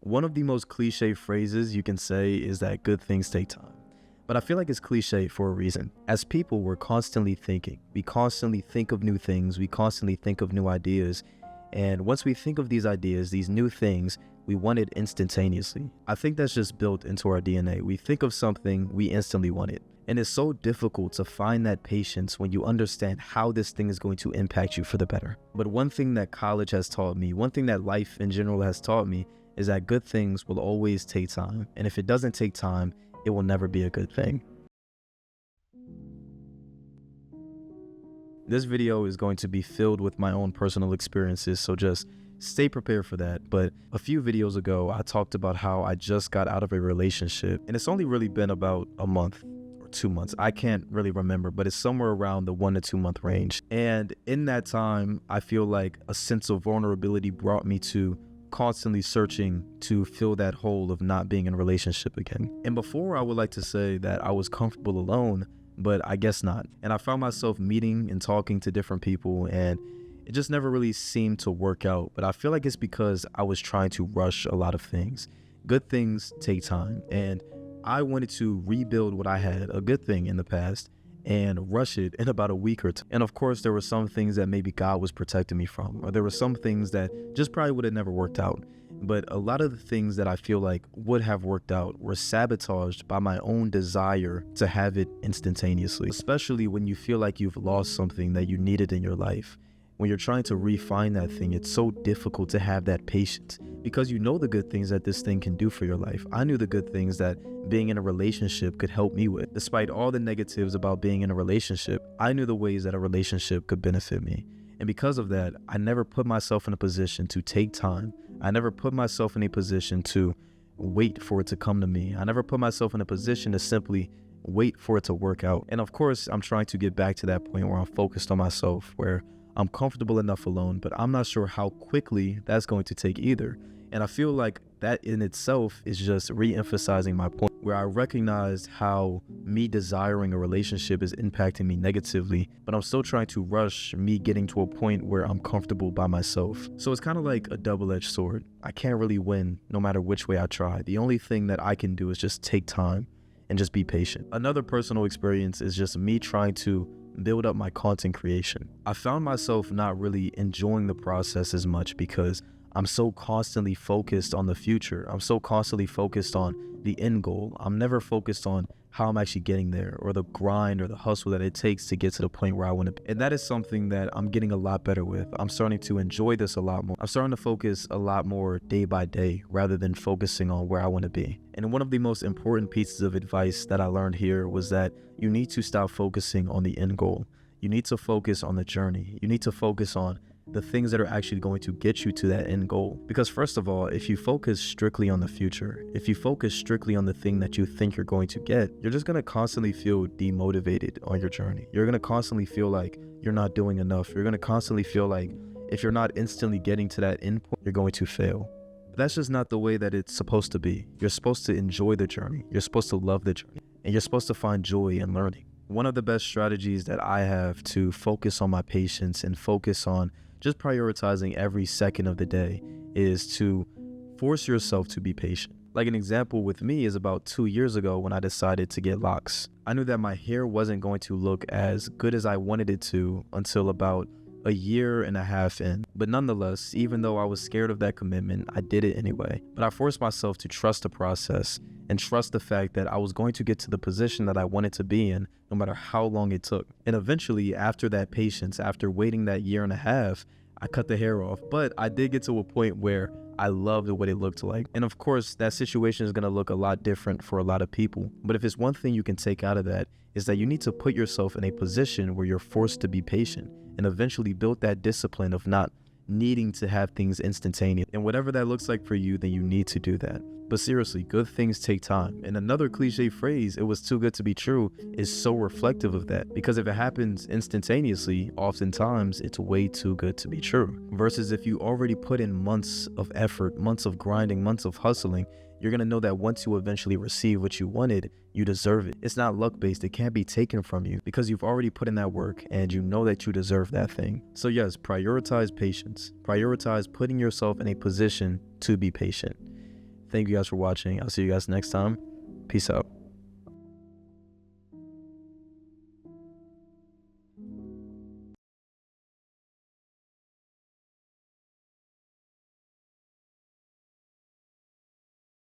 One of the most cliche phrases you can say is that good things take time. But I feel like it's cliche for a reason. As people, we're constantly thinking. We constantly think of new things. We constantly think of new ideas. And once we think of these ideas, these new things, we want it instantaneously. I think that's just built into our DNA. We think of something, we instantly want it. And it's so difficult to find that patience when you understand how this thing is going to impact you for the better. But one thing that college has taught me, one thing that life in general has taught me, is that good things will always take time. And if it doesn't take time, it will never be a good thing. This video is going to be filled with my own personal experiences, so just stay prepared for that. But a few videos ago, I talked about how I just got out of a relationship, and it's only really been about a month or 2 months. I can't really remember, but it's somewhere around the 1 to 2 month range. And in that time, I feel like a sense of vulnerability brought me to constantly searching to fill that hole of not being in a relationship again. And before, I would like to say that I was comfortable alone, but I guess not. And I found myself meeting and talking to different people, and it just never really seemed to work out. But I feel like it's because I was trying to rush a lot of things. Good things take time, and I wanted to rebuild what I had, a good thing in the past, and rush it in about a week or two. And of course, there were some things that maybe God was protecting me from, or there were some things that just probably would have never worked out. But a lot of the things that I feel like would have worked out were sabotaged by my own desire to have it instantaneously, especially when you feel like you've lost something that you needed in your life. When you're trying to refine that thing, it's so difficult to have that patience because you know the good things that this thing can do for your life. I knew the good things that being in a relationship could help me with. Despite all the negatives about being in a relationship, I knew the ways that a relationship could benefit me. And because of that, I never put myself in a position to take time. I never put myself in a position to wait for it to come to me. I never put myself in a position to simply wait for it to work out. And of course, I'm trying to get back to that point where I'm focused on myself, where I'm comfortable enough alone, but I'm not sure how quickly that's going to take either. And I feel like that in itself is just re-emphasizing my point, where I recognized how me desiring a relationship is impacting me negatively, but I'm still trying to rush me getting to a point where I'm comfortable by myself. So it's kind of like a double-edged sword. I can't really win no matter which way I try. The only thing that I can do is just take time and just be patient. Another personal experience is just me trying to build up my content creation. I found myself not really enjoying the process as much because I'm so constantly focused on the future. I'm so constantly focused on the end goal. I'm never focused on how I'm actually getting there, or the grind or the hustle that it takes to get to the point where I want to be. And that is something that I'm getting a lot better with. I'm starting to enjoy this a lot more. I'm starting to focus a lot more day by day rather than focusing on where I want to be. And one of the most important pieces of advice that I learned here was that you need to stop focusing on the end goal. You need to focus on the journey. You need to focus on the things that are actually going to get you to that end goal. Because first of all, if you focus strictly on the future, if you focus strictly on the thing that you think you're going to get, you're just going to constantly feel demotivated on your journey. You're going to constantly feel like you're not doing enough. You're going to constantly feel like if you're not instantly getting to that end point, you're going to fail. But that's just not the way that it's supposed to be. You're supposed to enjoy the journey. You're supposed to love the journey. And you're supposed to find joy in learning. One of the best strategies that I have to focus on my patience and focus on just prioritizing every second of the day is to force yourself to be patient. Like an example with me is about 2 years ago when I decided to get locks. I knew that my hair wasn't going to look as good as I wanted it to until about a year and a half in. But nonetheless, even though I was scared of that commitment, I did it anyway. But I forced myself to trust the process and trust the fact that I was going to get to the position that I wanted to be in, no matter how long it took. And eventually, after that patience, after waiting that year and a half, I cut the hair off. But I did get to a point where I loved what it looked like. And of course, that situation is going to look a lot different for a lot of people. But if it's one thing you can take out of that, is that you need to put yourself in a position where you're forced to be patient and eventually build that discipline of not needing to have things instantaneous. And whatever that looks like for you, then you need to do that. But seriously, good things take time. And another cliche phrase, "it was too good to be true," is so reflective of that. Because if it happens instantaneously, oftentimes it's way too good to be true. Versus if you already put in months of effort, months of grinding, months of hustling, you're going to know that once you eventually receive what you wanted, you deserve it. It's not luck-based. It can't be taken from you because you've already put in that work and you know that you deserve that thing. So yes, prioritize patience. Prioritize putting yourself in a position to be patient. Thank you guys for watching. I'll see you guys next time. Peace out.